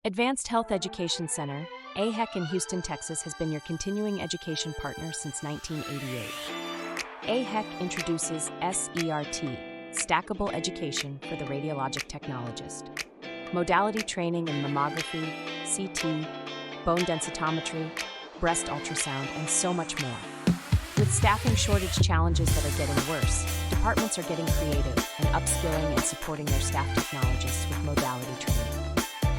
Advanced Health Education Center, AHEC in Houston, Texas, has been your continuing education partner since 1988. AHEC introduces SERT, Stackable Education for the Radiologic Technologist. Modality training in mammography, CT, bone densitometry, breast ultrasound, and so much more. With staffing shortage challenges that are getting worse, departments are getting creative and upskilling and supporting their staff technologists with modality training.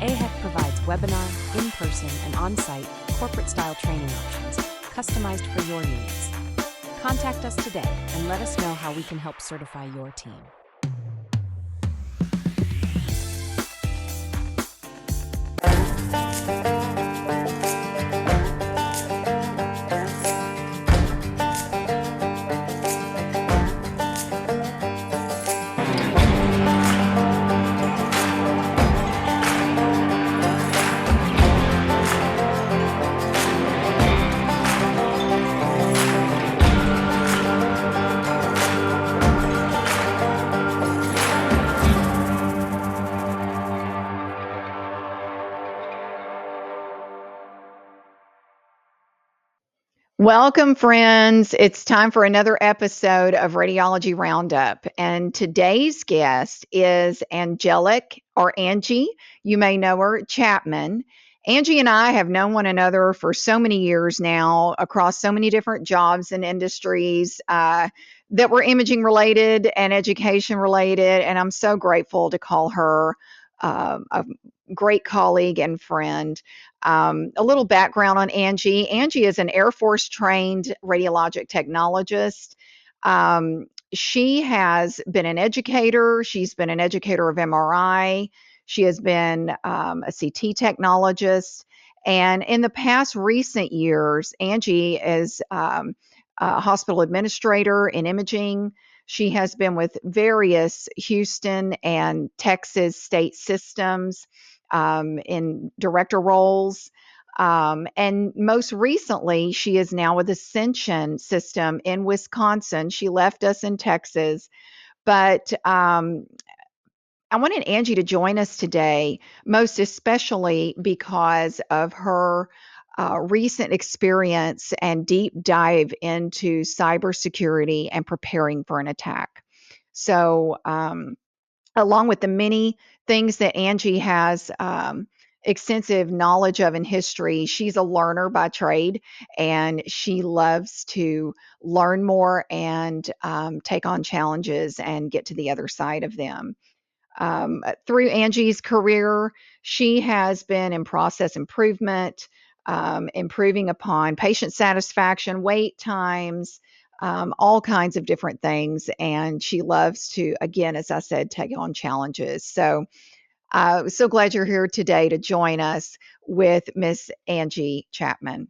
AHEC provides webinar, in-person, and on-site corporate-style training options customized for your needs. Contact us today and let us know how we can help certify your team. Welcome, friends. It's time for another episode of Radiology Roundup. And today's guest is Angelic, or Angie. You may know her, Chapman. Angie and I have known one another for so many years now across so many different jobs and industries that were imaging related and education related. And I'm so grateful to call her a great colleague and friend. A little background on Angie. Angie is an Air Force trained radiologic technologist. She has been an educator. She's been an educator of MRI. She has been a CT technologist. And in the past recent years, Angie is a hospital administrator in imaging. She has been with various Houston and Texas state systems in director roles. And most recently, she is now with Ascension System in Wisconsin. She left us in Texas, but I wanted Angie to join us today, most especially because of her recent experience and deep dive into cybersecurity and preparing for an attack. So, along with the many things that Angie has extensive knowledge of in history, she's a learner by trade, and she loves to learn more and take on challenges and get to the other side of them. Through Angie's career, she has been in process improvement, improving upon patient satisfaction, wait times, all kinds of different things. And she loves to, again, as I said, take on challenges. So, so glad you're here today to join us with Miss Angie Chapman.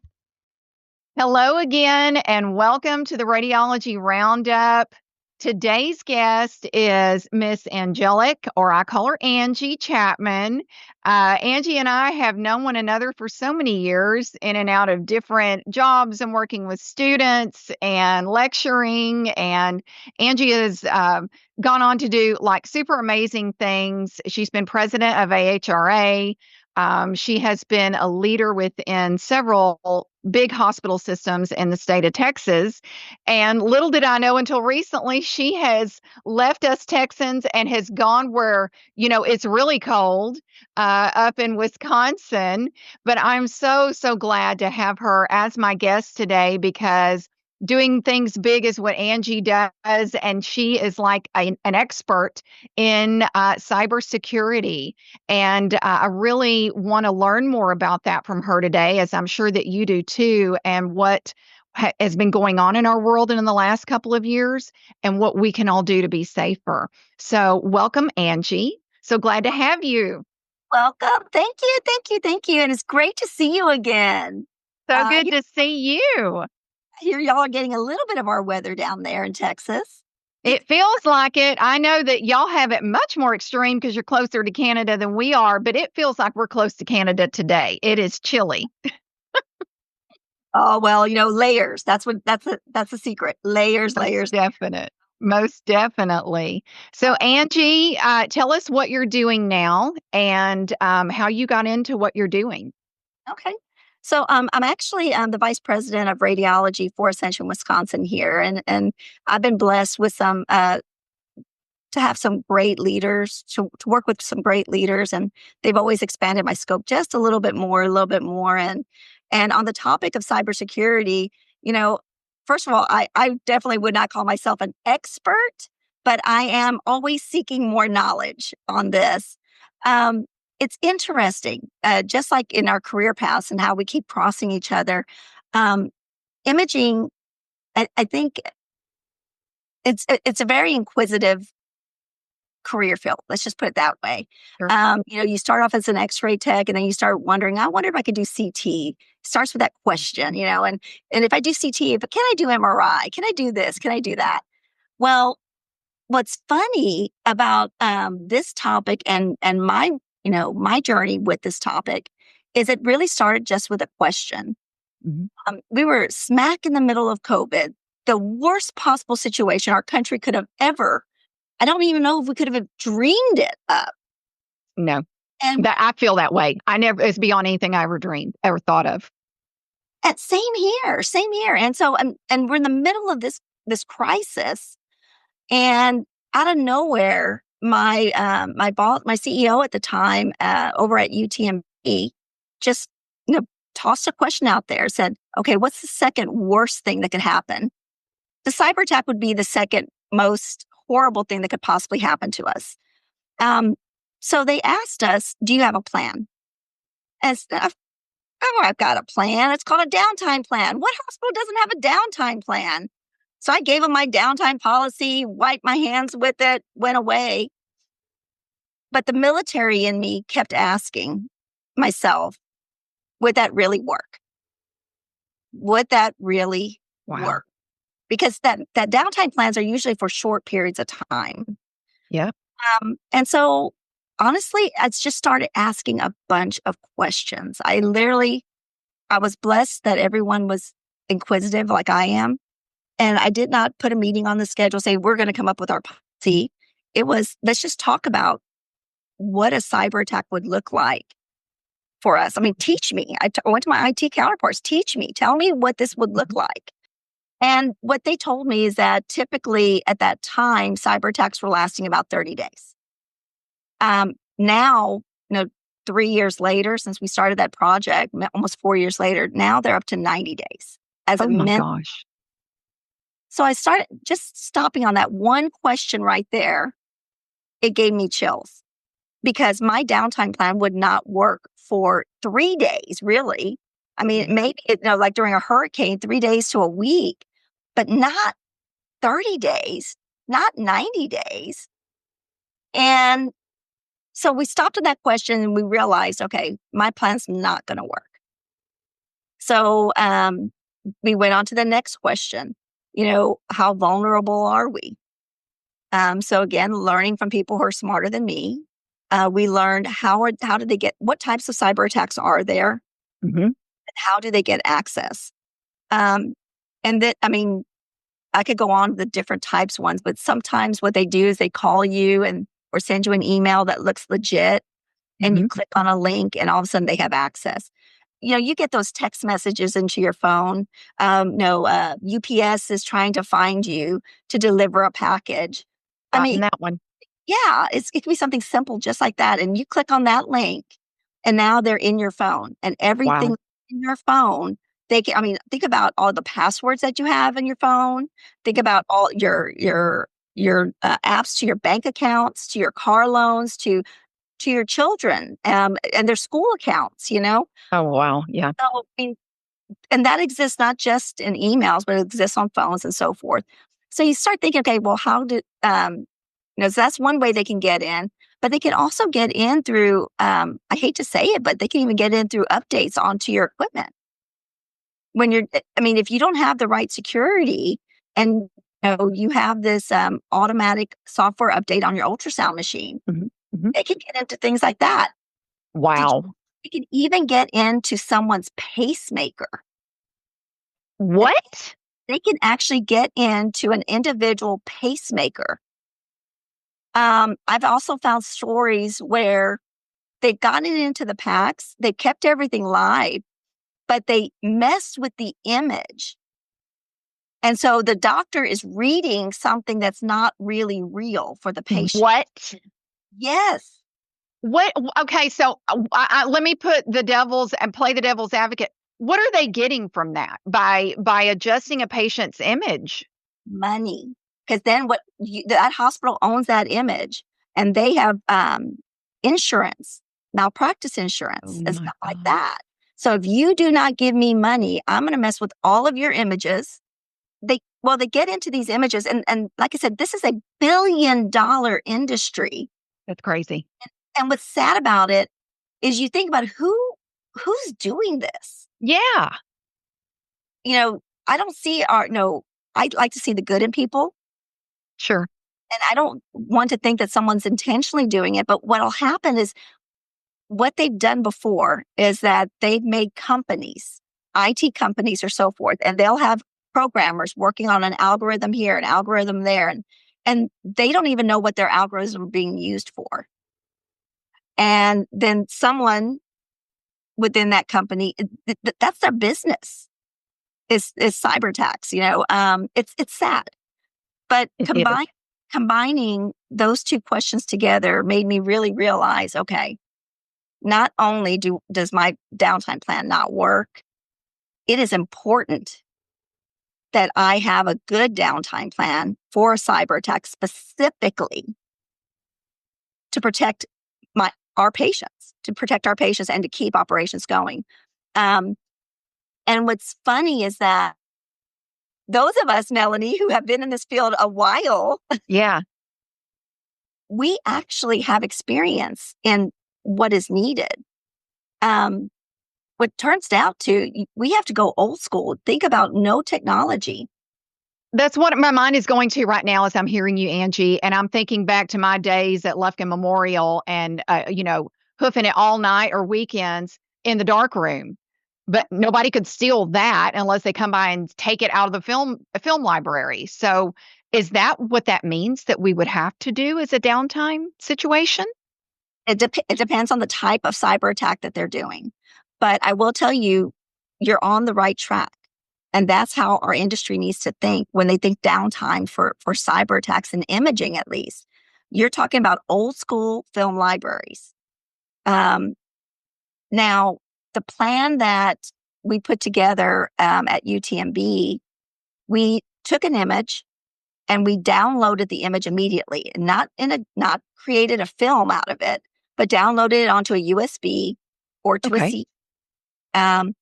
Hello again, and welcome to the Radiology Roundup. Today's guest is Miss Angelic, or I call her Angie Chapman. Angie and I have known one another for so many years in and out of different jobs and working with students and lecturing. And Angie has gone on to do like super amazing things. She's been president of AHRA. She has been a leader within several big hospital systems in the state of Texas. And little did I know until recently, she has left us Texans and has gone where, it's really cold up in Wisconsin. But I'm so, so glad to have her as my guest today, because doing things big is what Angie does. And she is like an expert in cybersecurity. And I really want to learn more about that from her today, as I'm sure that you do too, and what has been going on in our world in the last couple of years and what we can all do to be safer. So welcome, Angie. So glad to have you. Welcome. Thank you. Thank you. Thank you. And it's great to see you again. So good to see you. I hear y'all are getting a little bit of our weather down there in Texas. It feels like it. I know that y'all have it much more extreme because you're closer to Canada than we are, but it feels like we're close to Canada today. It is chilly. Oh, well, layers. That's a secret. Layers. Definite. Most definitely. So, Angie, tell us what you're doing now and how you got into what you're doing. Okay. So I'm actually the vice president of radiology for Ascension, Wisconsin here, and I've been blessed with some to have some great leaders, to work with some great leaders, and they've always expanded my scope just a little bit more. And on the topic of cybersecurity, you know, first of all, I definitely would not call myself an expert, but I am always seeking more knowledge on this. Um, it's interesting, just like in our career paths and how we keep crossing each other. Um, Imaging, I think it's a very inquisitive career field. Let's just put it that way. Sure. You start off as an X-ray tech, and then you start wondering, I wonder if I could do CT. Starts with that question, and if I do CT, but can I do MRI? Can I do this? Can I do that? Well, what's funny about this topic and my journey with this topic is it really started just with a question. Mm-hmm. We were smack in the middle of COVID, the worst possible situation our country could have ever. I don't even know if we could have dreamed it up. No, And I feel that way. It's beyond anything I ever dreamed, ever thought of. same here, same here. And so, and we're in the middle of this crisis, and out of nowhere, my boss, my CEO at the time, over at UTMB, just tossed a question out there. Said, "Okay, what's the second worst thing that could happen?" The cyber attack would be the second most horrible thing that could possibly happen to us. So they asked us, "Do you have a plan?" And I've got a plan. It's called a downtime plan. What hospital doesn't have a downtime plan? So I gave them my downtime policy, wiped my hands with it, went away. But the military in me kept asking myself, would that really work? Would that really work? Because that downtime plans are usually for short periods of time. Yeah. And so honestly, I just started asking a bunch of questions. I was blessed that everyone was inquisitive like I am. And I did not put a meeting on the schedule, say, we're going to come up with our policy. It was, let's just talk about what a cyber attack would look like for us. I mean, teach me. I went to my IT counterparts, teach me, tell me what this would look like. And what they told me is that typically at that time, cyber attacks were lasting about 30 days. Now, 3 years later, since we started that project, almost 4 years later, now they're up to 90 days as Oh a my minimum. gosh. So I started just stopping on that one question right there. It gave me chills because my downtime plan would not work for 3 days, really. I mean, maybe, like during a hurricane, 3 days to a week, but not 30 days, not 90 days. And so we stopped at that question and we realized, okay, my plan's not going to work. So we went on to the next question. How vulnerable are we? So again, learning from people who are smarter than me, we learned what types of cyber attacks are there, and how do they get access? And that, I could go on to the different types ones, but sometimes what they do is they call you or send you an email that looks legit, and you click on a link, and all of a sudden they have access. You get those text messages into your phone. UPS is trying to find you to deliver a package. That one. Yeah, it can be something simple just like that. And you click on that link, and now they're in your phone, and everything in your phone. Think about all the passwords that you have in your phone. Think about all your apps to your bank accounts, to your car loans, to your children, and their school accounts. Oh, wow. Yeah. So, and that exists not just in emails, but it exists on phones and so forth. So you start thinking, okay, well, how did so that's one way they can get in, but they can also get in through. I hate to say it, but they can even get in through updates onto your equipment. If you don't have the right security, and you have this automatic software update on your ultrasound machine, they can get into things like that. Wow. They can even get into someone's pacemaker. What? They can actually get into an individual pacemaker. I've also found stories where they've gotten it into the packs, they kept everything live, but they messed with the image. And so the doctor is reading something that's not really real for the patient. What? Yes. What? Okay, so let me play the devil's advocate. What are they getting from that by adjusting a patient's image? Money. Because then that hospital owns that image, and they have insurance, malpractice insurance, Oh and my stuff like God. that. So if you do not give me money, I'm going to mess with all of your images. They get into these images, and like I said, this is a $1 billion industry. That's crazy. And what's sad about it is you think about who's doing this. Yeah, I don't see I'd like to see the good in people. sure. And I don't want to think that someone's intentionally doing it, but what'll happen is what they've done before is that they've made companies, IT companies or so forth, and they'll have programmers working on an algorithm here, an algorithm there, and they don't even know what their algorithm are being used for. And then someone within that company, that's their business is cyber attacks. It's sad. But It is. combining those two questions together made me really realize, okay, not only does my downtime plan not work, it is important that I have a good downtime plan for a cyber attack specifically to protect our patients, and to keep operations going. Um, and what's funny is that those of us, Melanie, who have been in this field a while, Yeah. we actually have experience in what is needed. What turns out to, we have to go old school. Think about no technology. That's what my mind is going to right now as I'm hearing you, Angie. And I'm thinking back to my days at Lufkin Memorial and, hoofing it all night or weekends in the dark room. But nobody could steal that unless they come by and take it out of the film library. So is that what that means that we would have to do as a downtime situation? It depends on the type of cyber attack that they're doing. But I will tell you, you're on the right track. And that's how our industry needs to think when they think downtime for cyber attacks and imaging, at least. You're talking about old school film libraries. Now, the plan that we put together at UTMB, we took an image and we downloaded the image immediately, not created a film out of it, but downloaded it onto a USB or to a Okay. CD. And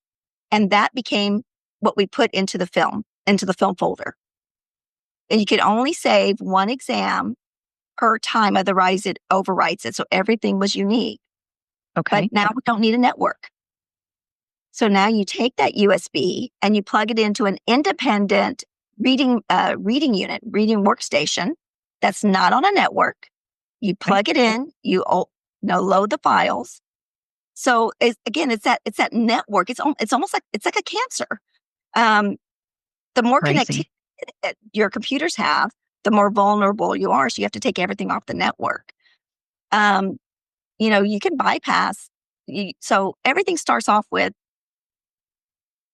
that became what we put into the film folder. And you could only save one exam per time, otherwise it overwrites it. So everything was unique. Okay. But now we don't need a network. So now you take that USB and you plug it into an independent reading unit, reading workstation that's not on a network. You plug it in, you load the files. So it's that network. It's almost like it's like a cancer. The more Crazy. connectivity that your computers have, the more vulnerable you are. So you have to take everything off the network. You can bypass. So everything starts off with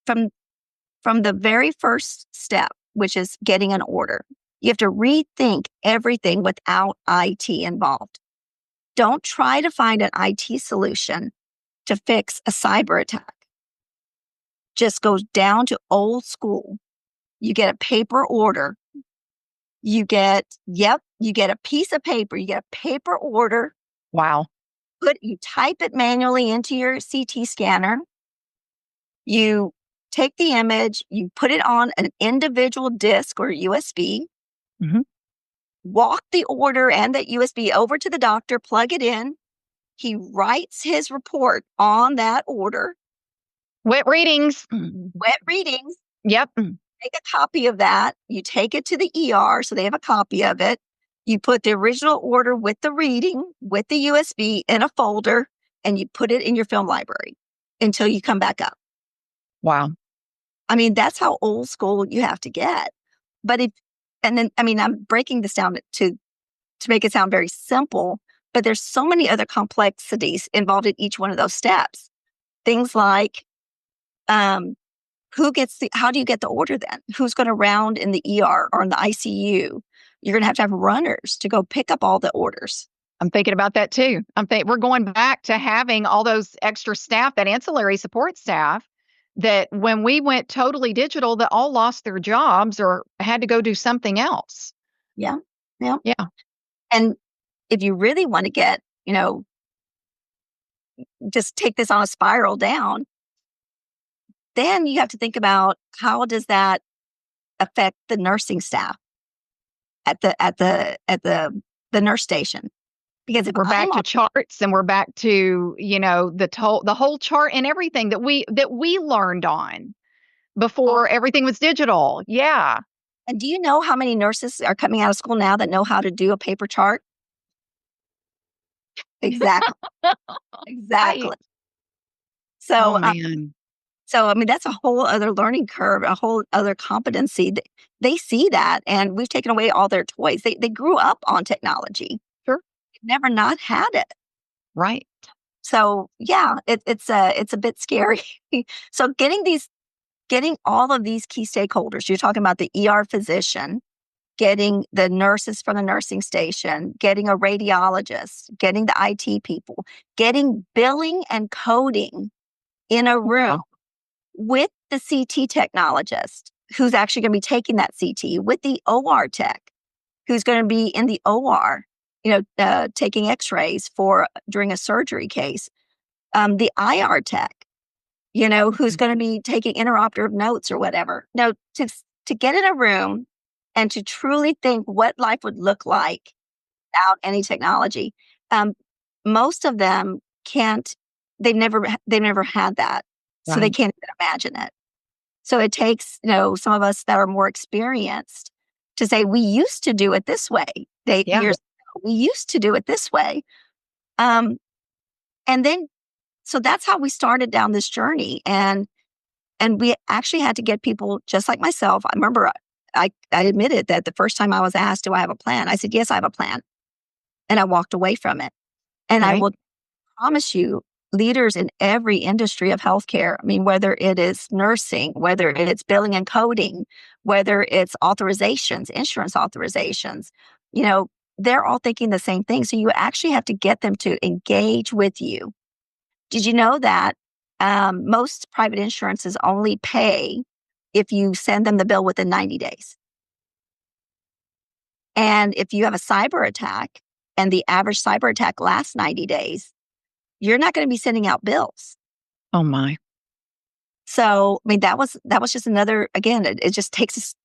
from the very first step, which is getting an order. You have to rethink everything without IT involved. Don't try to find an IT solution to fix a cyber attack. Just goes down to old school. You get a paper order. You get a piece of paper. You get a paper order. Wow. You type it manually into your CT scanner. You take the image, you put it on an individual disk or USB, Mhm. walk the order and that USB over to the doctor, plug it in. He writes his report on that order. Wet readings. Wet readings. Yep. Take a copy of that. You take it to the ER so they have a copy of it. You put the original order with the reading, with the USB in a folder, and you put it in your film library until you come back up. Wow. I mean, that's how old school you have to get. But I'm breaking this down to make it sound very simple, but there's so many other complexities involved in each one of those steps. Things like, how do you get the order then? Who's going to round in the ER or in the ICU? You're going to have runners to go pick up all the orders. I'm thinking about that too. We're going back to having all those extra staff, that ancillary support staff, that when we went totally digital, that all lost their jobs or had to go do something else. Yeah. Yeah. Yeah. And if you really want to get, just take this on a spiral down, then you have to think about how does that affect the nursing staff at the nurse station. Because if we're back to charts and we're back to, the whole chart and everything that we learned on before everything was digital. Yeah. And do you know how many nurses are coming out of school now that know how to do a paper chart? Exactly. Exactly. Right. So, oh, man. That's a whole other learning curve, a whole other competency. They see that, and we've taken away all their toys. They grew up on technology. Sure. They've never not had it. Right. So, yeah, it's a bit scary. So getting all of these key stakeholders, you're talking about the ER physician, getting the nurses from the nursing station, getting a radiologist, getting the IT people, getting billing and coding in a room with the CT technologist who's actually going to be taking that CT, with the OR tech who's going to be in the OR, taking x-rays during a surgery case, the IR tech, who's going to be taking interoperative notes or whatever. Now, to get in a room and to truly think what life would look like without any technology, most of them can't. They've never had that, so they can't even imagine it. So it takes some of us that are more experienced to say we used to do it this way. Years ago, we used to do it this way, and then so that's how we started down this journey, and we actually had to get people just like myself. I remember I admitted that the first time I was asked, "Do I have a plan?" I said, "Yes, I have a plan," and I walked away from it. And I will promise you, leaders in every industry of healthcare, whether it is nursing, whether it's billing and coding, whether it's authorizations, insurance authorizations, they're all thinking the same thing. So you actually have to get them to engage with you. Did you know that most private insurances only pay if you send them the bill within 90 days? And if you have a cyber attack and the average cyber attack lasts 90 days, you're not going to be sending out bills. Oh, my. So, that was just another, again, it just takes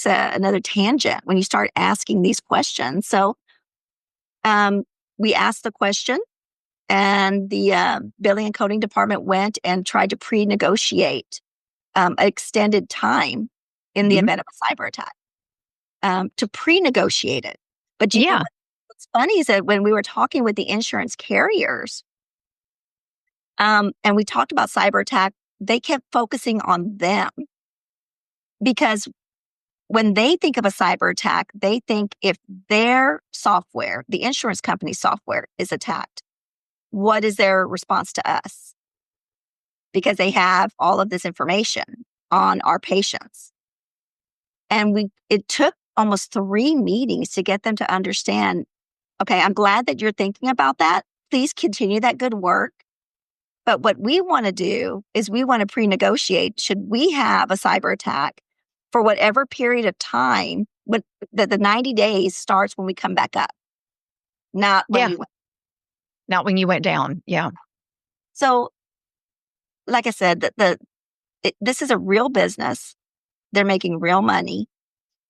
another tangent when you start asking these questions. So, we asked the question, and the billing and coding department went and tried to pre-negotiate extended time in the event of a cyber attack, to pre-negotiate it. But what's funny is that when we were talking with the insurance carriers, and we talked about cyber attack, they kept focusing on them, because when they think of a cyber attack, they think if their software, the insurance company's software, is attacked, what is their response to us? Because they have all of this information on our patients. And it took almost 3 meetings to get them to understand, okay, I'm glad that you're thinking about that. Please continue that good work. But what we want to do is we want to pre-negotiate, should we have a cyber attack for whatever period of time, the 90 days starts when we come back up, not when not when you went down. Yeah. So, like I said, this is a real business. They're making real money.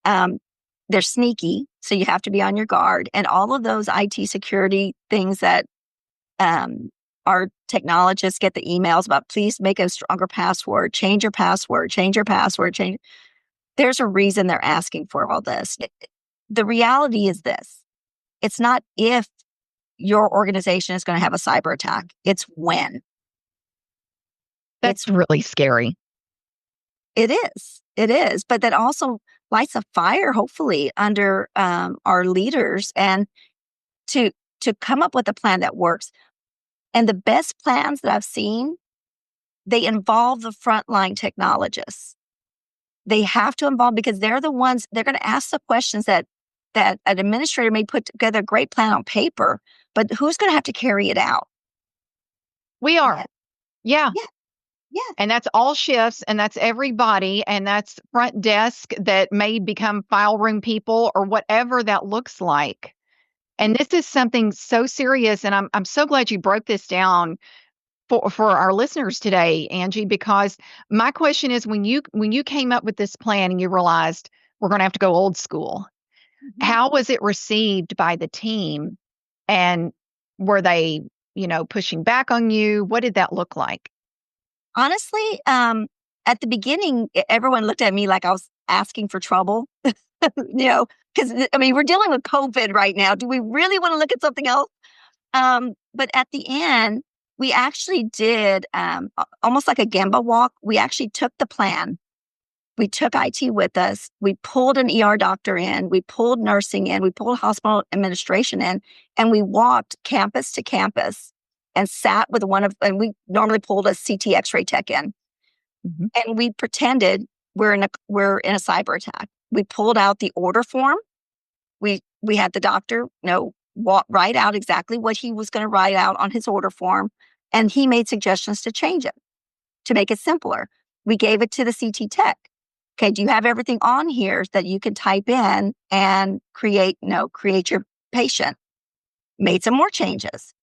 They're sneaky, so you have to be on your guard. And all of those IT security things that our technologists get the emails about, please make a stronger password, change your password, change. There's a reason they're asking for all this. The reality is this: it's not if your organization is going to have a cyber attack, it's when. That's really scary. It is. It is. But that also lights a fire, hopefully, under our leaders and to come up with a plan that works. And the best plans that I've seen, they involve the frontline technologists. They have to involve because they're the ones, they're going to ask the questions that an administrator may put together a great plan on paper, but who's going to have to carry it out? We are. Yeah. Yeah. Yeah. And that's all shifts, and that's everybody, and that's front desk that may become file room people or whatever that looks like. And this is something so serious, and I'm so glad you broke this down for our listeners today, Angie, because my question is when you came up with this plan and you realized we're going to have to go old school, how was it received by the team? And were they, pushing back on you? What did that look like? Honestly, at the beginning, everyone looked at me like I was asking for trouble, because we're dealing with COVID right now. Do we really want to look at something else? But at the end, we actually did almost like a Gemba walk. We actually took the plan. We took IT with us. We pulled an ER doctor in. We pulled nursing in. We pulled hospital administration in. And we walked campus to campus and sat with and we normally pulled a CT X-ray tech in. Mm-hmm. And we pretended we're in a cyber attack. We pulled out the order form. We had the doctor, write out exactly what he was going to write out on his order form. And he made suggestions to change it, to make it simpler. We gave it to the CT tech. Okay, do you have everything on here that you can type in and create your patient? Made some more changes.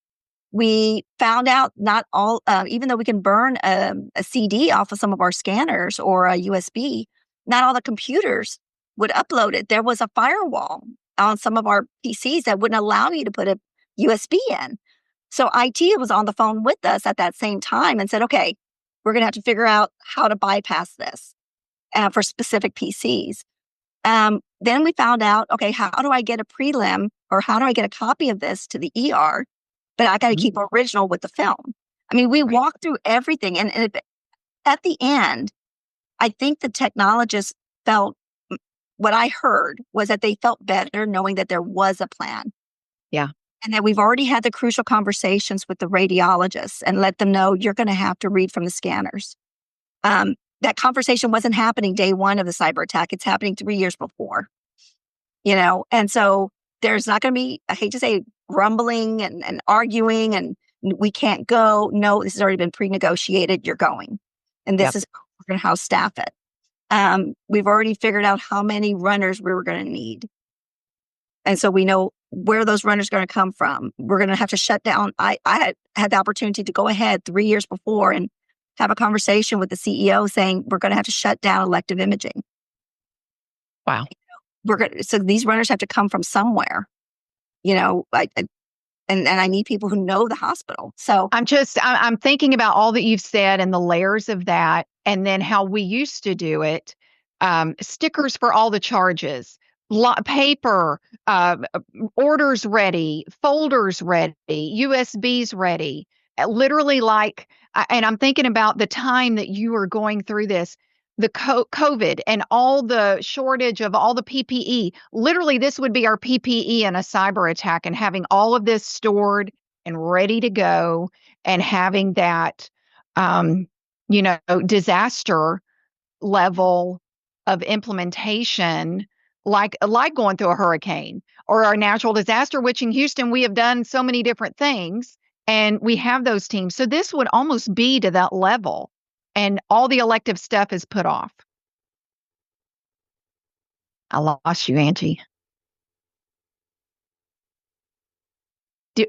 We found out not all, even though we can burn a CD off of some of our scanners or a USB, not all the computers would upload it. There was a firewall on some of our PCs that wouldn't allow you to put a USB in. So IT was on the phone with us at that same time and said, okay, we're going to have to figure out how to bypass this for specific PCs. Then we found out, okay, how do I get a prelim or how do I get a copy of this to the ER? But I got to keep original with the film. We walked through everything. And at the end, I think the technologists felt, what I heard was that they felt better knowing that there was a plan. Yeah. And that we've already had the crucial conversations with the radiologists and let them know you're going to have to read from the scanners. That conversation wasn't happening day one of the cyber attack. It's happening 3 years before, and so there's not going to be, I hate to say, grumbling and arguing and we can't go. No, this has already been pre-negotiated. You're going. And this is we're going to house staff it. We've already figured out how many runners we were going to need. And so we know where those runners are going to come from. We're going to have to shut down. I had the opportunity to go ahead 3 years before and have a conversation with the CEO saying, we're going to have to shut down elective imaging. Wow. So these runners have to come from somewhere, and I need people who know the hospital. So I'm thinking about all that you've said and the layers of that, and then how we used to do it. Stickers for all the charges, paper, orders ready, folders ready, USBs ready, literally and I'm thinking about the time that you were going through this, the COVID and all the shortage of all the PPE. Literally, this would be our PPE in a cyber attack, and having all of this stored and ready to go and having that, disaster level of implementation, like going through a hurricane or a natural disaster, which in Houston, we have done so many different things. And we have those teams. So this would almost be to that level. And all the elective stuff is put off. I lost you, Angie.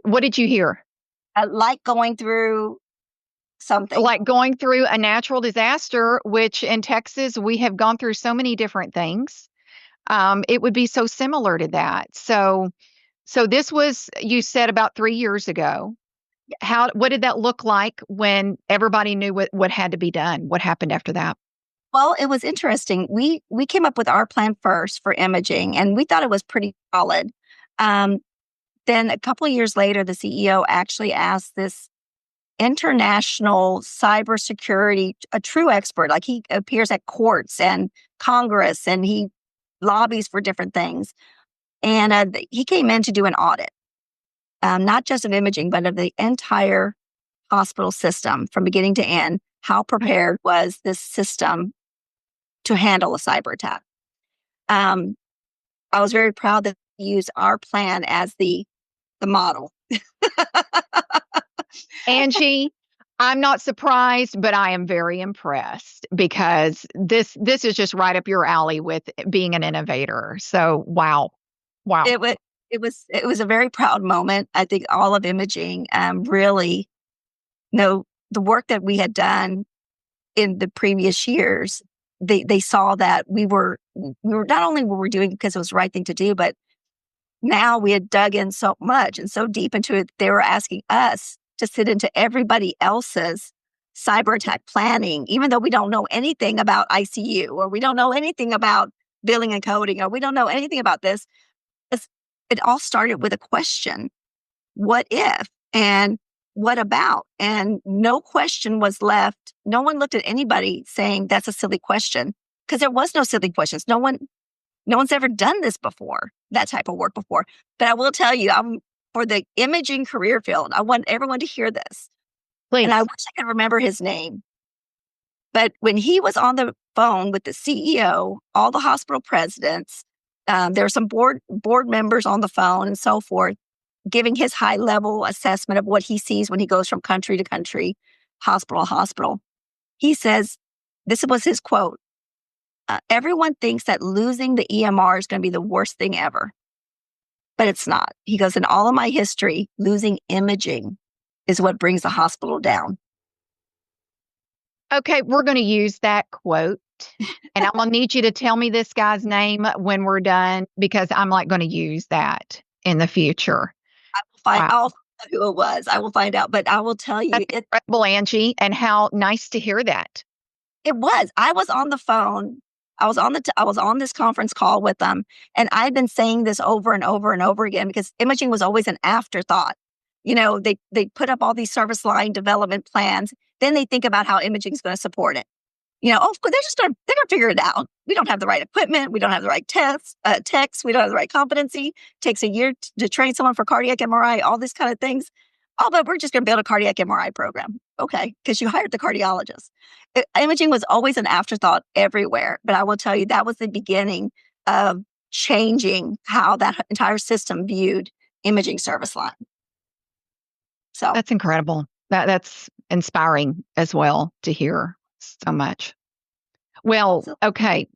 What did you hear? Like going through something. Like going through a natural disaster, which in Texas, we have gone through so many different things. It would be so similar to that. So this was, you said, about 3 years ago. What did that look like when everybody knew what had to be done? What happened after that? Well, it was interesting. We came up with our plan first for imaging, and we thought it was pretty solid. Then a couple of years later, the CEO actually asked this international cybersecurity, a true expert. Like he appears at courts and Congress, and he lobbies for different things. And he came in to do an audit, not just of imaging, but of the entire hospital system from beginning to end. How prepared was this system to handle a cyber attack? I was very proud that he used our plan as the model. Angie, I'm not surprised, but I am very impressed because this is just right up your alley with being an innovator. So wow. It was a very proud moment. I think all of imaging really, the work that we had done in the previous years, they saw that we were not only were we doing it because it was the right thing to do, but now we had dug in so much and so deep into it, they were asking us to sit into everybody else's cyber attack planning, even though we don't know anything about ICU, or we don't know anything about billing and coding, or we don't know anything about this. It all started with a question: what if? And what about? And no question was left. No one looked at anybody saying that's a silly question, because there was no silly questions. No one's ever done this before, that type of work before. But I will tell you, for the imaging career field, I want everyone to hear this. Please. And I wish I could remember his name. But when he was on the phone with the CEO, all the hospital presidents, there were some board members on the phone and so forth, giving his high level assessment of what he sees when he goes from country to country, hospital to hospital. He says, this was his quote: everyone thinks that losing the EMR is going to be the worst thing ever, but it's not. He goes, in all of my history, losing imaging is what brings the hospital down. Okay, we're going to use that quote. And I'm going to need you to tell me this guy's name when we're done, because I'm like going to use that in the future. I'll find out who it was. I will find out, but I will tell you. That's incredible, Angie, and how nice to hear that. It was. I was on the phone. I was on this conference call with them, and I've been saying this over and over and over again, because imaging was always an afterthought. They put up all these service line development plans. Then they think about how imaging is going to support it. Of course, they're going to figure it out. We don't have the right equipment. We don't have the right techs. We don't have the right competency. It takes a year to train someone for cardiac MRI, all these kind of things. Oh, but we're just going to build a cardiac MRI program. Okay, because you hired the cardiologist. Imaging was always an afterthought everywhere. But I will tell you, that was the beginning of changing how that entire system viewed imaging service line. So that's incredible. That's inspiring as well to hear so much. Well, okay,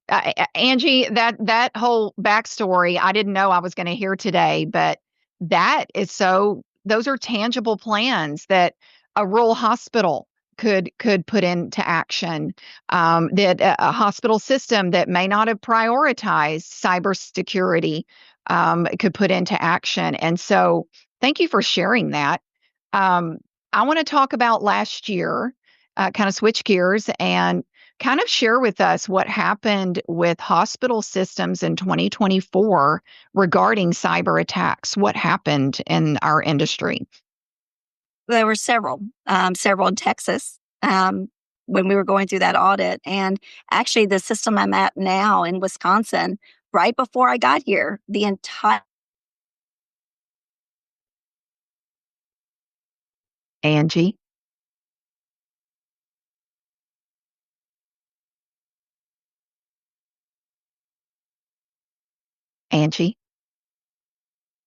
Angie, that whole backstory, I didn't know I was going to hear today, but those are tangible plans that a rural hospital could put into action, that a hospital system that may not have prioritized cybersecurity could put into action. And so thank you for sharing that. I want to talk about last year, kind of switch gears and kind of share with us what happened with hospital systems in 2024 regarding cyber attacks. What happened in our industry? There were several in Texas when we were going through that audit. And actually, the system I'm at now in Wisconsin, right before I got here, the entire Angie? Angie?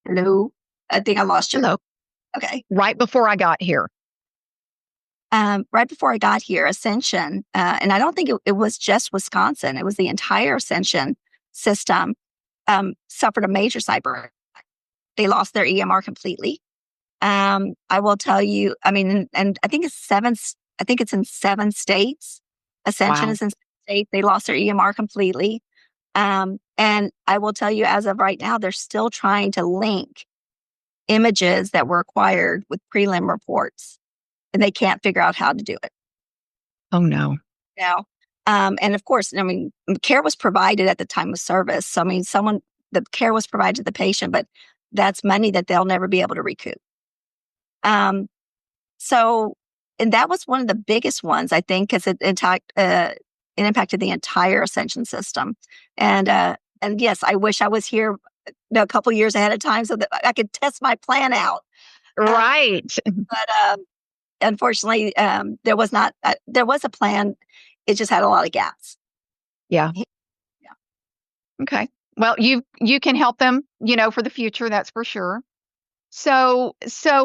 Hello? I think I lost you. Hello. Okay. Right before I got here. Right before I got here, Ascension, and I don't think it was just Wisconsin, it was the entire Ascension system, suffered a major cyber attack. They lost their EMR completely. I will tell you, I mean, and I think it's in 7 states. Ascension Wow. is in 7 states. They lost their EMR completely. And I will tell you, as of right now, they're still trying to link images that were acquired with prelim reports, and they can't figure out how to do it. Oh, no. Now, and of course, I mean, care was provided at the time of service. So, I mean, the care was provided to the patient, but that's money that they'll never be able to recoup. So and that was one of the biggest ones, I think, because it impacted the entire Ascension system. And yes, I wish I was here a couple years ahead of time so that I could test my plan out. Right. But unfortunately, there was not. There was a plan. It just had a lot of gaps. Yeah. Yeah. Okay. Well, you can help them, for the future, that's for sure. So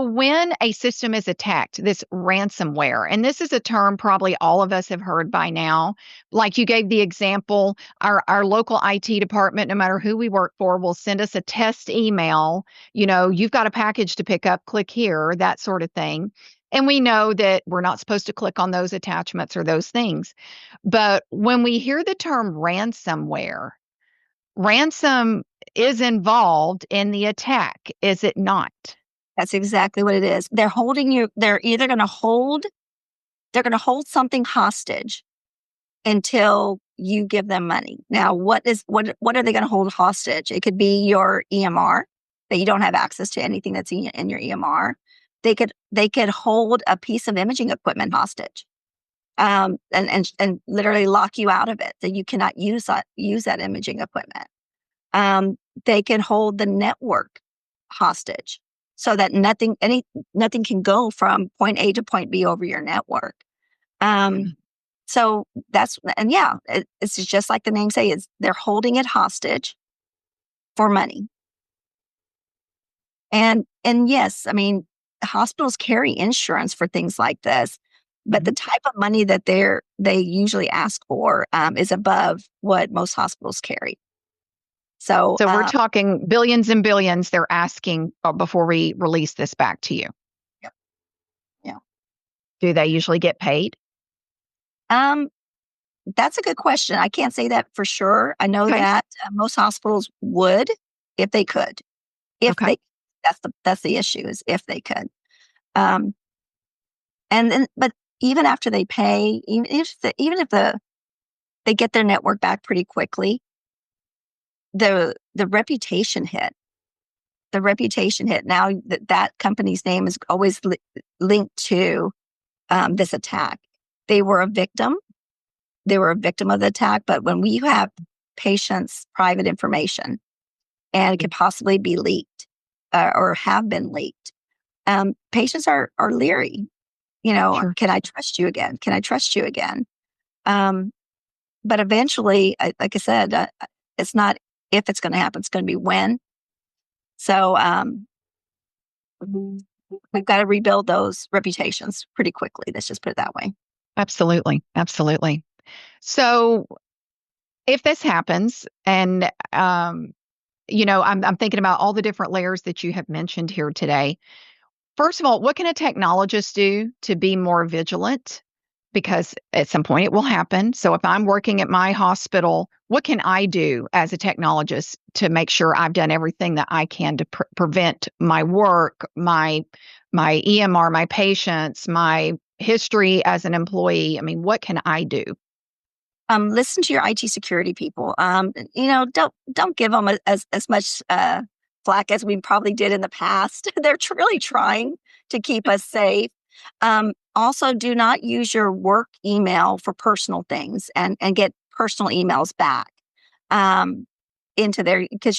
when a system is attacked, this ransomware, and this is a term probably all of us have heard by now. Like you gave the example, our local IT department, no matter who we work for, will send us a test email. You've got a package to pick up, click here, that sort of thing. And we know that we're not supposed to click on those attachments or those things. But when we hear the term ransomware, ransom is involved in the attack, is it not? That's exactly what it is. They're holding you. They're either going to hold. They're going to hold something hostage until you give them money. Now, what are they going to hold hostage? It could be your EMR, that you don't have access to anything that's in your EMR. They could hold a piece of imaging equipment hostage, and literally lock you out of it, that you cannot use that imaging equipment. They can hold the network hostage, so that nothing can go from point A to point B over your network. So it's just like the name says, they're holding it hostage for money. And yes, I mean, hospitals carry insurance for things like this, but the type of money that they usually ask for is above what most hospitals carry. So we're talking billions and billions they're asking before we release this back to you. Yep. Yeah. Do they usually get paid? That's a good question. I can't say that for sure. I know that most hospitals would if they could. That's the issue, is if they could. And then, but even after they pay, even if they get their network back pretty quickly, the reputation hit. The reputation hit. Now that company's name is always linked to this attack. They were a victim. They were a victim of the attack. But when we have patients' private information and it could possibly be leaked or have been leaked, patients are leery. Sure. Can I trust you again? Can I trust you again? But eventually, like I said, it's not if it's going to happen, it's going to be when. So we've got to rebuild those reputations pretty quickly. Let's just put it that way. Absolutely. Absolutely. So if this happens, and, I'm thinking about all the different layers that you have mentioned here today. First of all, what can a technologist do to be more vigilant? Because at some point it will happen. So if I'm working at my hospital, what can I do as a technologist to make sure I've done everything that I can to prevent my work, my EMR, my patients, my history as an employee? I mean, what can I do? Listen to your IT security people. Don't give them as much flack as we probably did in the past. They're really trying to keep us safe. Also, do not use your work email for personal things and get personal emails back into there, because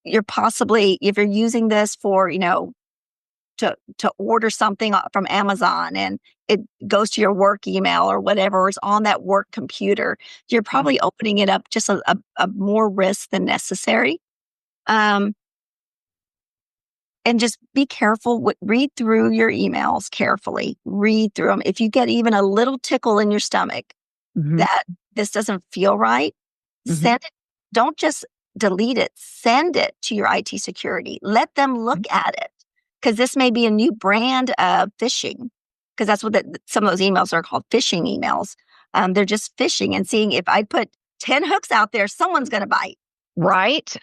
you're possibly, if you're using this for, to order something from Amazon and it goes to your work email or whatever is on that work computer, you're probably opening it up just a more risk than necessary. And just be careful. Read through your emails carefully. Read through them. If you get even a little tickle in your stomach that this doesn't feel right, send it. Don't just delete it. Send it to your IT security. Let them look at it, because this may be a new brand of phishing, because that's what some of those emails are called, phishing emails. They're just phishing and seeing, if I put 10 hooks out there, someone's going to bite. Right.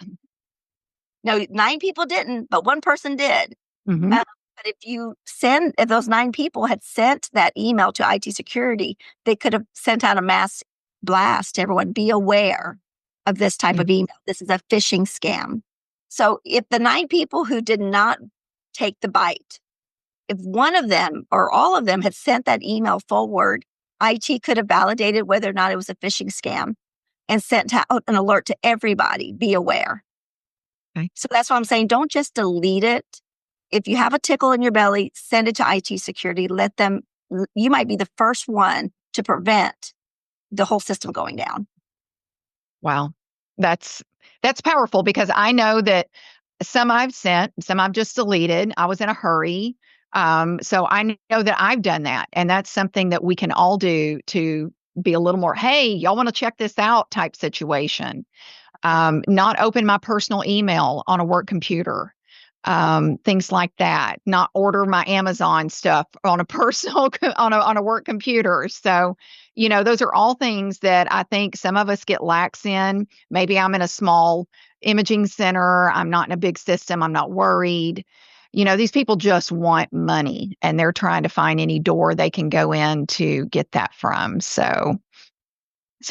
No, 9 people didn't, but one person did. But if those 9 people had sent that email to IT security, they could have sent out a mass blast to everyone. Be aware of this type of email. This is a phishing scam. So if the 9 people who did not take the bite if one of them or all of them had sent that email forward, IT could have validated whether or not it was a phishing scam and sent out an alert to everybody, be aware. Okay. So that's why I'm saying don't just delete it. If you have a tickle in your belly, send it to IT security. Let them, you might be the first one to prevent the whole system going down. Wow. That's powerful, because I know that some I've sent, some I've just deleted. I was in a hurry. So I know that I've done that. And that's something that we can all do to be a little more, hey, y'all want to check this out type situation. Not open my personal email on a work computer. Things like that. Not order my Amazon stuff on a personal on a work computer. So, those are all things that I think some of us get lax in. Maybe I'm in a small imaging center. I'm not in a big system. I'm not worried. These people just want money, and they're trying to find any door they can go in to get that from. So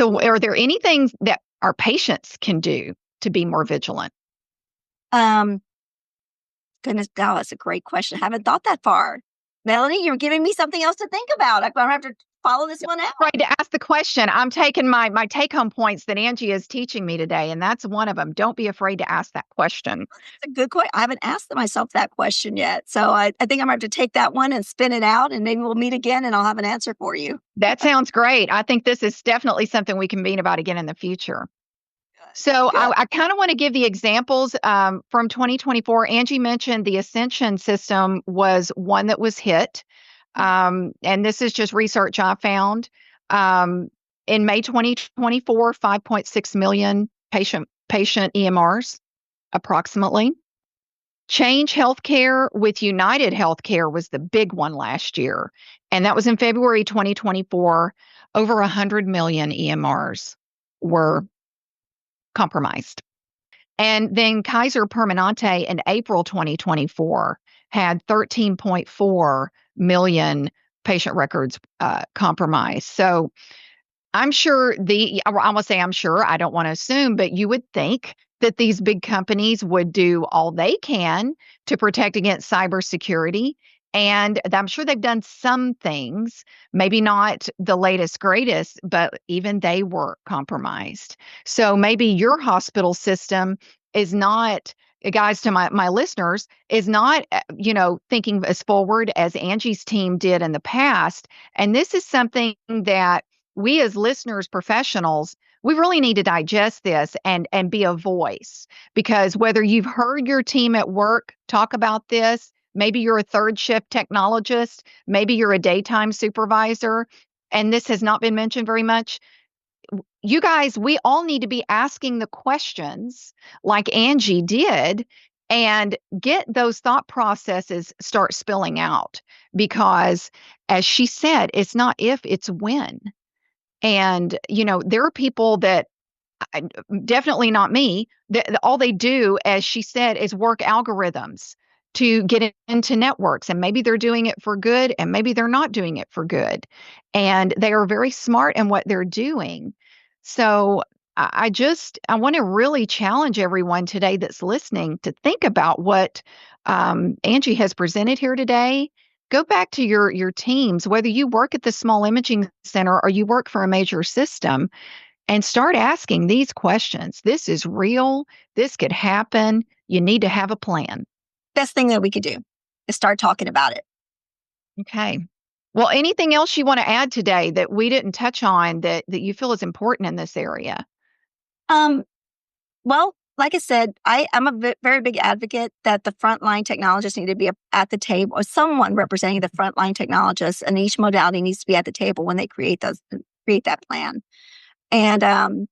are there any things that our patients can do to be more vigilant? Goodness, oh, that's a great question. I haven't thought that far. Melanie, you're giving me something else to think about. I'm going to have to follow this one out. Right, to ask the question. I'm taking my take-home points that Angie is teaching me today, and that's one of them. Don't be afraid to ask that question. That's a good question. I haven't asked myself that question yet. So I think I'm going to have to take that one and spin it out, and maybe we'll meet again, and I'll have an answer for you. That sounds great. I think this is definitely something we can meet about again in the future. So I kind of want to give the examples from 2024. Angie mentioned the Ascension system was one that was hit. And this is just research I found. In May 2024, 5.6 million patient EMRs, approximately. Change Healthcare with United Healthcare was the big one last year. And that was in February 2024. Over 100 million EMRs were compromised. And then Kaiser Permanente in April 2024 had 13.4 million patient records compromised. So I'm sure I want to say I'm sure, I don't want to assume, but you would think that these big companies would do all they can to protect against cybersecurity. And I'm sure they've done some things, maybe not the latest, greatest, but even they were compromised. So maybe your hospital system is not, guys, to my listeners, is not, thinking as forward as Angie's team did in the past. And this is something that we as listeners, professionals, we really need to digest this and be a voice, because whether you've heard your team at work talk about this, maybe you're a third shift technologist, maybe you're a daytime supervisor, and this has not been mentioned very much. You guys, we all need to be asking the questions like Angie did and get those thought processes start spilling out, because as she said, it's not if, it's when. And, there are people that, definitely not me, that all they do, as she said, is work algorithms to get into networks. And maybe they're doing it for good, and maybe they're not doing it for good. And they are very smart in what they're doing. So I want to really challenge everyone today that's listening to think about what Angie has presented here today. Go back to your teams, whether you work at the small imaging center or you work for a major system, and start asking these questions. This is real. This could happen. You need to have a plan. Best thing that we could do is start talking about it. Okay. Well, anything else you want to add today that we didn't touch on that you feel is important in this area? Well, like I said, I'm a very big advocate that the frontline technologists need to be at the table, or someone representing the frontline technologists, and each modality needs to be at the table when they create that plan. And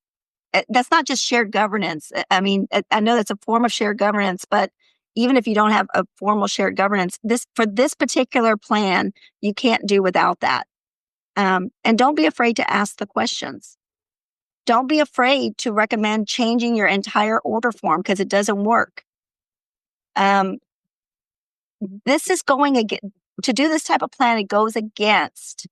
that's not just shared governance. I mean, I know that's a form of shared governance, but even if you don't have a formal shared governance, for this particular plan, you can't do without that. And don't be afraid to ask the questions. Don't be afraid to recommend changing your entire order form because it doesn't work. This is to do this type of plan, it goes against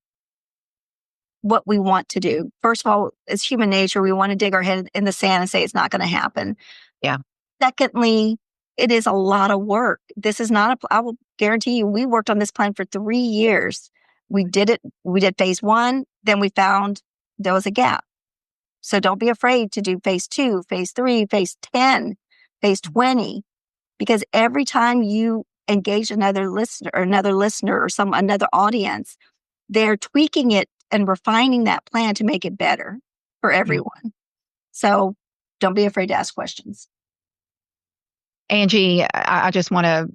what we want to do. First of all, it's human nature. We want to dig our head in the sand and say it's not going to happen. Yeah. Secondly, it is a lot of work. This is not I will guarantee you, we worked on this plan for 3 years. We did phase 1, then we found there was a gap. So don't be afraid to do phase 2, phase 3, phase 10, phase 20, because every time you engage another listener or another audience, they're tweaking it and refining that plan to make it better for everyone. So don't be afraid to ask questions. Angie, I just want to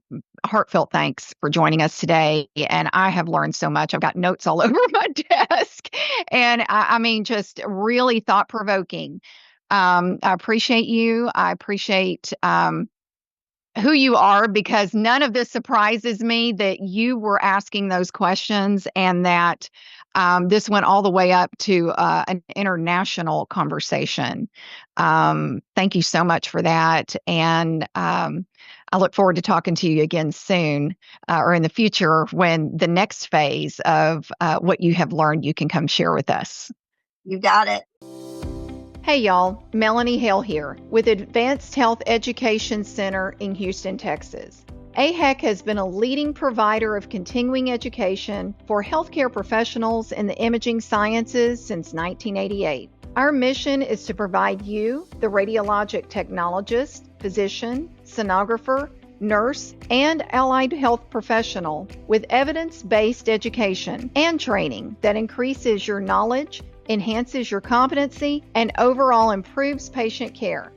heartfelt thanks for joining us today. And I have learned so much. I've got notes all over my desk. And I mean, just really thought provoking. I appreciate you. I appreciate who you are, because none of this surprises me that you were asking those questions, and that this went all the way up to an international conversation. Thank you so much for that. And I look forward to talking to you again soon, or in the future, when the next phase of what you have learned you can come share with us. You got it. Hey y'all, Melanie Hale here with Advanced Health Education Center in Houston, Texas. AHEC has been a leading provider of continuing education for healthcare professionals in the imaging sciences since 1988. Our mission is to provide you, the radiologic technologist, physician, sonographer, nurse, and allied health professional with evidence-based education and training that increases your knowledge, enhances your competency, and overall improves patient care.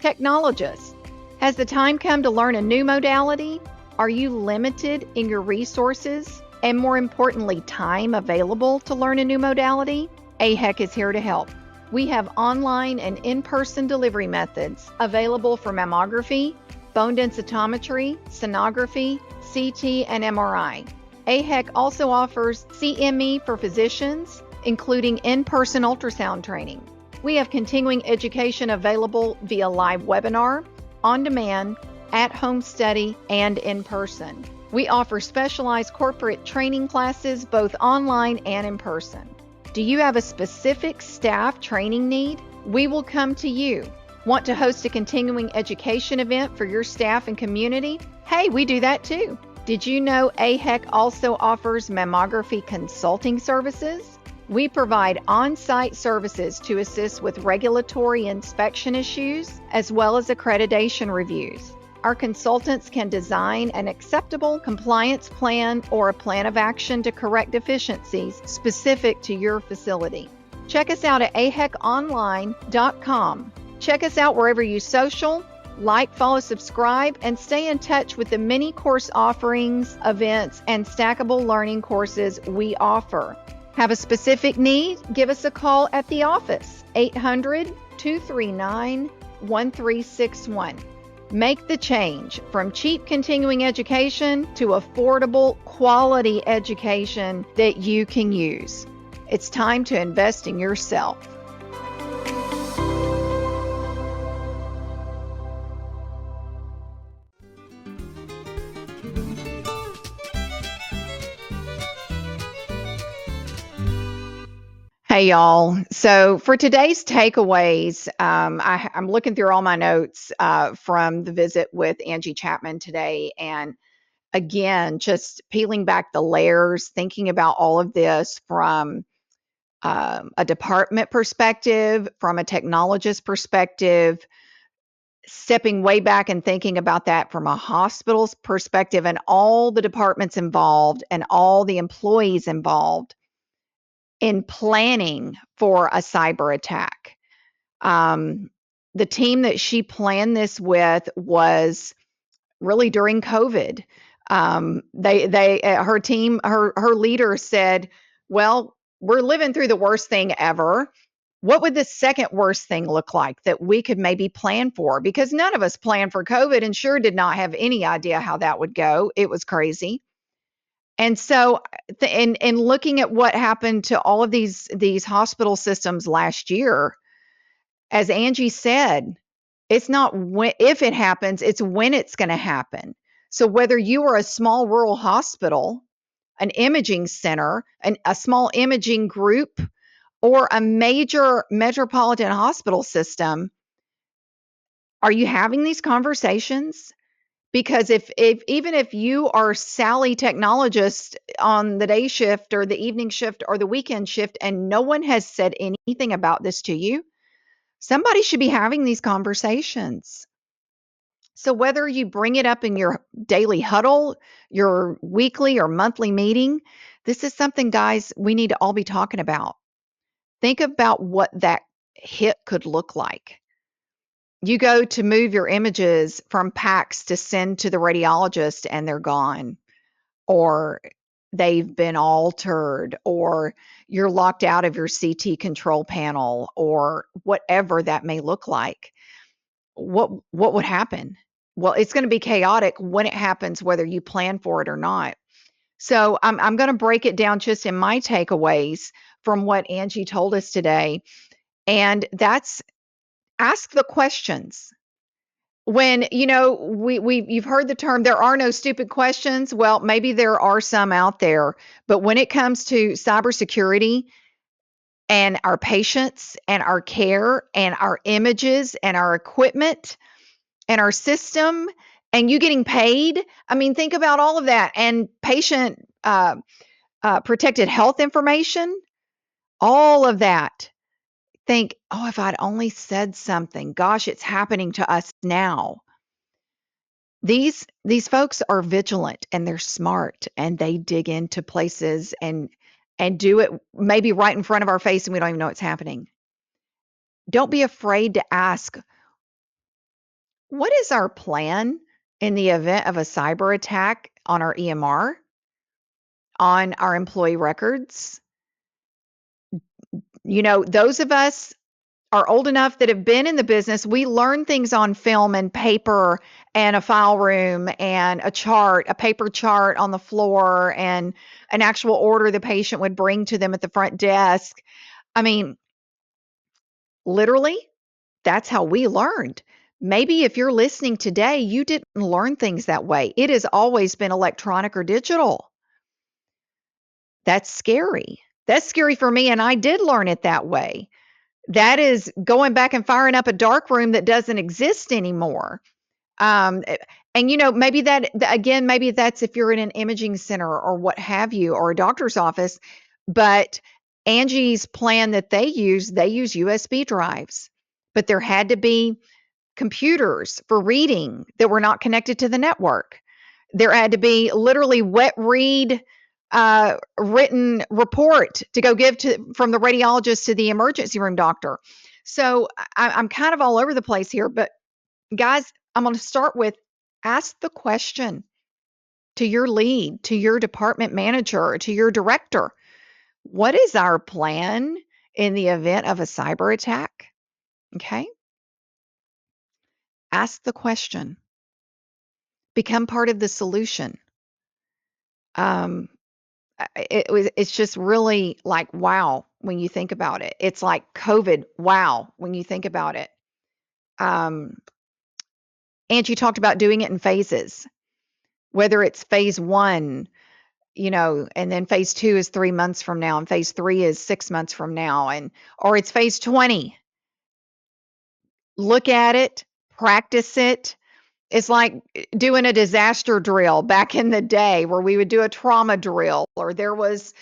Technologists, has the time come to learn a new modality? Are you limited in your resources and, more importantly, time available to learn a new modality? AHEC is here to help. We have online and in-person delivery methods available for mammography, bone densitometry, sonography, CT, and MRI. AHEC also offers CME for physicians, including in-person ultrasound training. We have continuing education available via live webinar, on-demand, at-home study, and in person. We offer specialized corporate training classes both online and in person. Do you have a specific staff training need? We will come to you. Want to host a continuing education event for your staff and community? Hey, we do that too. Did you know AHEC also offers mammography consulting services? We provide on-site services to assist with regulatory inspection issues, as well as accreditation reviews. Our consultants can design an acceptable compliance plan or a plan of action to correct deficiencies specific to your facility. Check us out at aheconline.com. Check us out wherever you social, like, follow, subscribe, and stay in touch with the many course offerings, events, and stackable learning courses we offer. Have a specific need? Give us a call at the office, 800-239-1361. Make the change from cheap continuing education to affordable, quality education that you can use. It's time to invest in yourself. Hey, y'all. So for today's takeaways, I'm looking through all my notes from the visit with Angie Chapman today. And again, just peeling back the layers, thinking about all of this from a department perspective, from a technologist perspective, stepping way back and thinking about that from a hospital's perspective, and all the departments involved and all the employees involved in planning for a cyber attack. The team that she planned this with was really during COVID. Her team, her leader said, "Well, we're living through the worst thing ever. What would the second worst thing look like that we could maybe plan for?" Because none of us planned for COVID and sure did not have any idea how that would go. It was crazy. And so, in looking at what happened to all of these hospital systems last year, as Angie said, it's not if it happens, it's when it's going to happen. So whether you are a small rural hospital, an imaging center, a small imaging group, or a major metropolitan hospital system, are you having these conversations? Because if even if you are Sally technologist on the day shift or the evening shift or the weekend shift and no one has said anything about this to you, somebody should be having these conversations. So whether you bring it up in your daily huddle, your weekly or monthly meeting, this is something, guys, we need to all be talking about. Think about what that hit could look like. You go to move your images from PACS to send to the radiologist and they're gone, or they've been altered, or you're locked out of your CT control panel, or whatever that may look like. What would happen? Well, it's going to be chaotic when it happens, whether you plan for it or not. So I'm going to break it down just in my takeaways from what Angie told us today. And that's ask the questions. When, you've heard the term, there are no stupid questions. Well, maybe there are some out there, but when it comes to cybersecurity and our patients and our care and our images and our equipment and our system and you getting paid, I mean, think about all of that, and patient protected health information, all of that. Think, oh, if I'd only said something, gosh, it's happening to us now. These folks are vigilant and they're smart and they dig into places and do it maybe right in front of our face and we don't even know it's happening. Don't be afraid to ask, what is our plan in the event of a cyber attack on our EMR, on our employee records? Those of us are old enough that have been in the business, we learn things on film and paper and a file room and a chart, a paper chart on the floor, and an actual order the patient would bring to them at the front desk. I mean, literally, that's how we learned. Maybe if you're listening today, you didn't learn things that way. It has always been electronic or digital. That's scary. That's scary for me, and I did learn it that way. That is going back and firing up a dark room that doesn't exist anymore. And maybe that again, maybe that's if you're in an imaging center or what have you, or a doctor's office. But Angie's plan that they use USB drives, but there had to be computers for reading that were not connected to the network. There had to be literally wet read written report to go give to from the radiologist to the emergency room doctor. So I'm kind of all over the place here, but guys, I'm going to start with ask the question to your lead, to your department manager, to your director. What is our plan in the event of a cyber attack? Okay. Ask the question. Become part of the solution. It's just really like, wow, when you think about it. It's like COVID, wow, when you think about it. Um, Angie talked about doing it in phases, whether it's phase one, and then phase two is 3 months from now, and phase three is 6 months from now, or it's phase 20. Look at it, practice it. It's like doing a disaster drill back in the day where we would do a trauma drill, or there was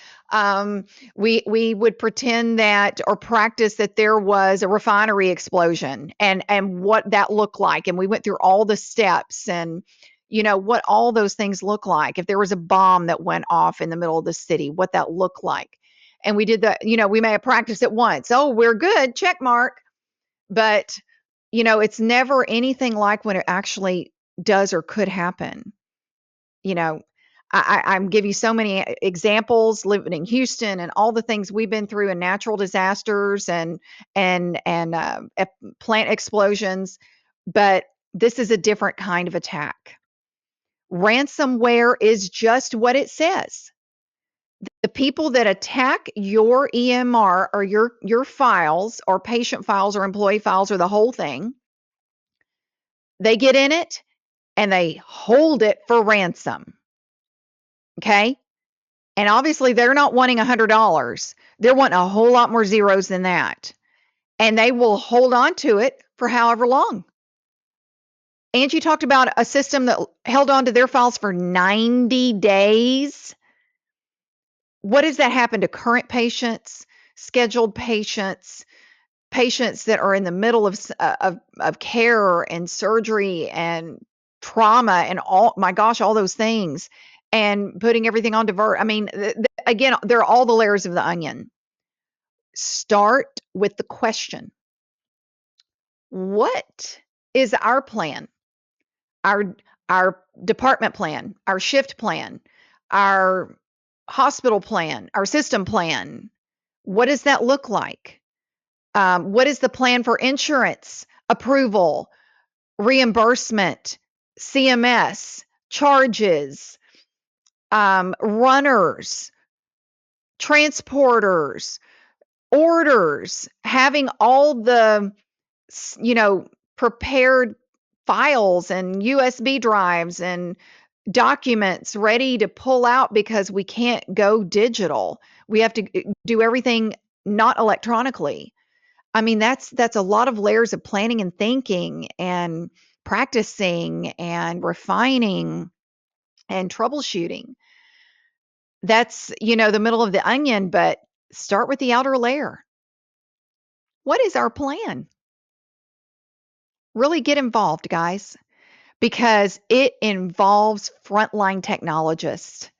we would pretend that or practice that there was a refinery explosion and what that looked like, and we went through all the steps and what all those things look like. If there was a bomb that went off in the middle of the city, what that looked like. And we did that, we may have practiced it once. Oh, we're good, check mark. But it's never anything like when it actually does or could happen. You know, I'm give you so many examples living in Houston and all the things we've been through in natural disasters and plant explosions, but this is a different kind of attack. Ransomware is just what it says. The people that attack your EMR or your files or patient files or employee files or the whole thing, they get in it and they hold it for ransom. Okay? And obviously they're not wanting $100. They're wanting a whole lot more zeros than that. And they will hold on to it for however long. Angie talked about a system that held on to their files for 90 days. What does that happen to current patients, scheduled patients, patients that are in the middle of care and surgery and trauma and all, my gosh, all those things, and putting everything on divert? I mean, again, there are all the layers of the onion. Start with the question. What is our plan? Our department plan, our shift plan, our hospital plan, our system plan. What does that look like? What is the plan for insurance, approval, reimbursement, CMS, charges, runners, transporters, orders, having all the, prepared files and USB drives and documents ready to pull out because we can't go digital. We have to do everything not electronically. I mean, that's a lot of layers of planning and thinking and practicing and refining and troubleshooting. That's, the middle of the onion, but start with the outer layer. What is our plan? Really get involved, guys, because it involves frontline technologists.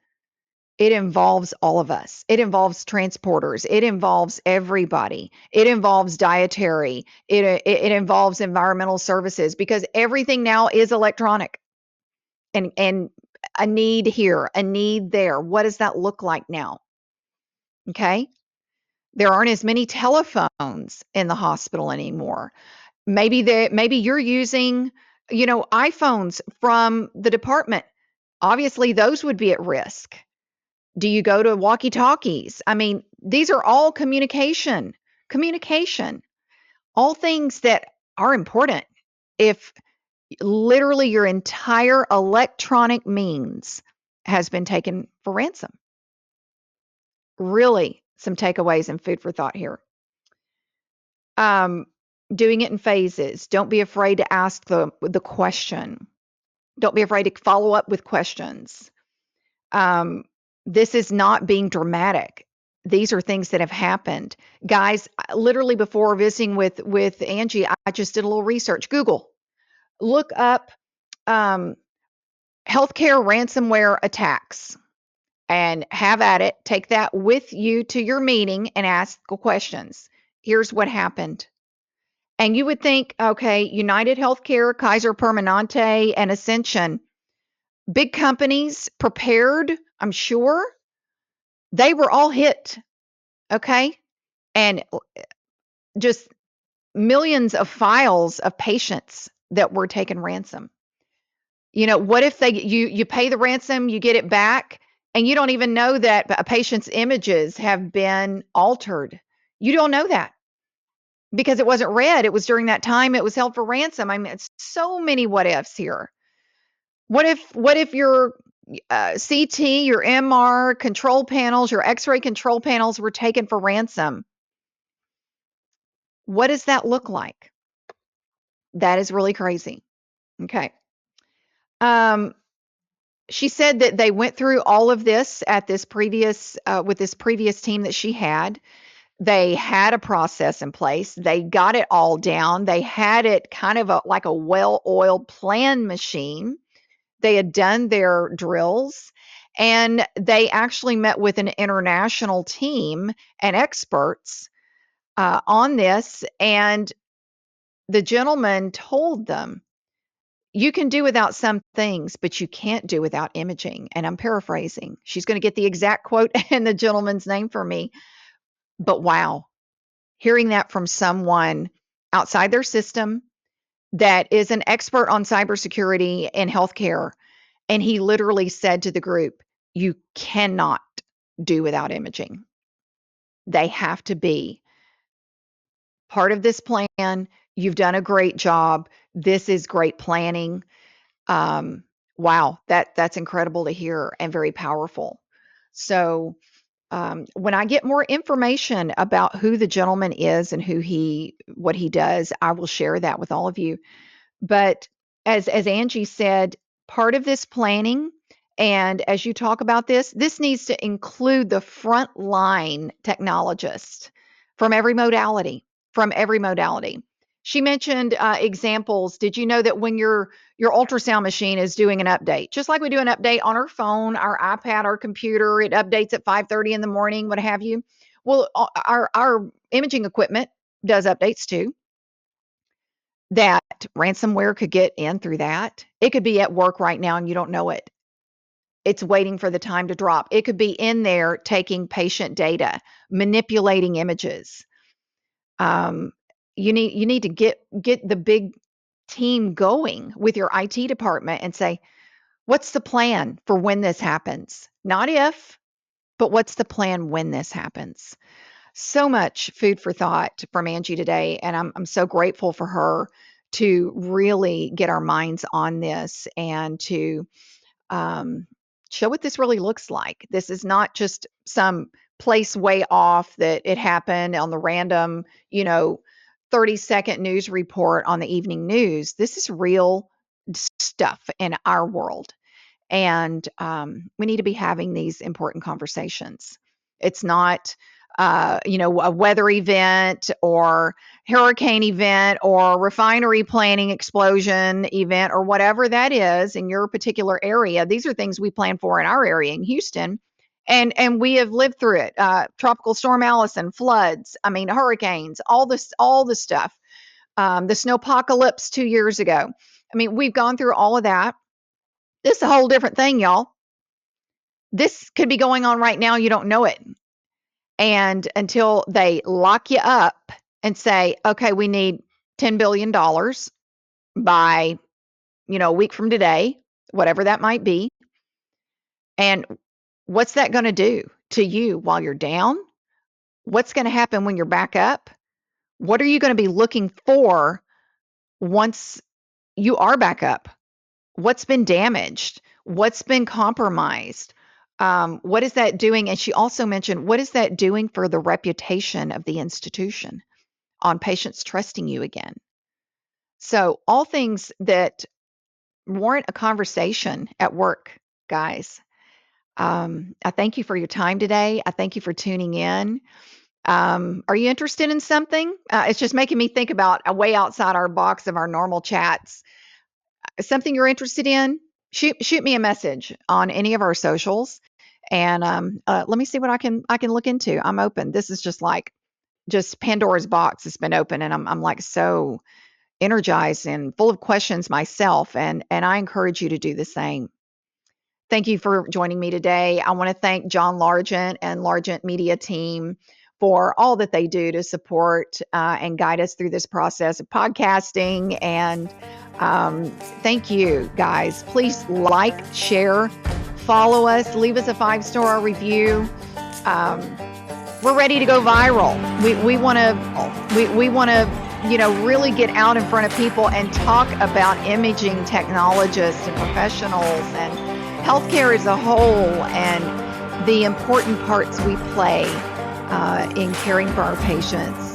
It involves all of us. It involves transporters. It involves everybody. It involves dietary. It involves environmental services, because everything now is electronic, and a need here, a need there. What does that look like now? Okay. There aren't as many telephones in the hospital anymore. Maybe you're using, iPhones from the department. Obviously, those would be at risk. Do you go to walkie-talkies? I mean, these are all communication, all things that are important. If literally your entire electronic means has been taken for ransom. Really, some takeaways and food for thought here. Doing it in phases. Don't be afraid to ask the question. Don't be afraid to follow up with questions. This is not being dramatic. These are things that have happened. Guys, literally before visiting with Angie, I just did a little research. Google, look up healthcare ransomware attacks and have at it. Take that with you to your meeting and ask questions. Here's what happened. And you would think, okay, United Healthcare, Kaiser Permanente, and Ascension, big companies prepared, I'm sure. They were all hit, okay? And just millions of files of patients that were taken ransom. What if you pay the ransom, you get it back, and you don't even know that a patient's images have been altered? You don't know that because it wasn't read. It was during that time it was held for ransom. I mean, it's so many what ifs here. What if your CT, your MR control panels, your X-ray control panels were taken for ransom? What does that look like? That is really crazy. Okay. She said that they went through all of this at this previous with this previous team that she had. They had a process in place. They got it all down. They had it kind of like a well-oiled plan machine. They had done their drills, and they actually met with an international team and experts on this. And the gentleman told them, you can do without some things, but you can't do without imaging. And I'm paraphrasing. She's going to get the exact quote and the gentleman's name for me. But wow, hearing that from someone outside their system that is an expert on cybersecurity and healthcare. And he literally said to the group, you cannot do without imaging. They have to be part of this plan. You've done a great job. This is great planning. Wow, that's incredible to hear and very powerful. So when I get more information about who the gentleman is and what he does, I will share that with all of you. But as Angie said, part of this planning, and as you talk about this needs to include the frontline technologist from every modality, from every modality. She mentioned examples. Did you know that when your ultrasound machine is doing an update, just like we do an update on our phone, our iPad, our computer, it updates at 5:30 in the morning, what have you? Well, our imaging equipment does updates too. That ransomware could get in through that. It could be at work right now and you don't know it. It's waiting for the time to drop. It could be in there taking patient data, manipulating images. Um, you need to get the big team going with your IT department and say, what's the plan for when this happens? Not if, but what's the plan when this happens? So much food for thought from Angie today, and I'm so grateful for her to really get our minds on this and to um, show what this really looks like. This is not just some place way off that it happened on the random, 30-second news report on the evening news. This is real stuff in our world. And we need to be having these important conversations. It's not, a weather event or hurricane event or refinery planning explosion event or whatever that is in your particular area. These are things we plan for in our area in Houston. And we have lived through it. Tropical Storm Allison, floods, hurricanes, all the stuff. The snowpocalypse 2 years ago. We've gone through all of that. This is a whole different thing, y'all. This could be going on right now. You don't know it. And until they lock you up and say, okay, we need $10 billion by, a week from today, whatever that might be. And what's that going to do to you while you're down? What's going to happen when you're back up? What are you going to be looking for once you are back up? What's been damaged? What's been compromised? What is that doing? And she also mentioned, what is that doing for the reputation of the institution on patients trusting you again? So, all things that warrant a conversation at work, guys. I thank you for your time today. I thank you for tuning in. Are you interested in something? It's just making me think about a way outside our box of our normal chats. Something you're interested in, shoot me a message on any of our socials, and let me see what I can look into. I'm open. This is just Pandora's box has been open, and I'm like so energized and full of questions myself, and I encourage you to do the same. Thank you for joining me today. I want to thank John Largent and Largent Media team for all that they do to support and guide us through this process of podcasting. And thank you, guys. Please like, share, follow us, leave us a 5-star review. We're ready to go viral. We want to really get out in front of people and talk about imaging technologists and professionals and healthcare as a whole and the important parts we play in caring for our patients.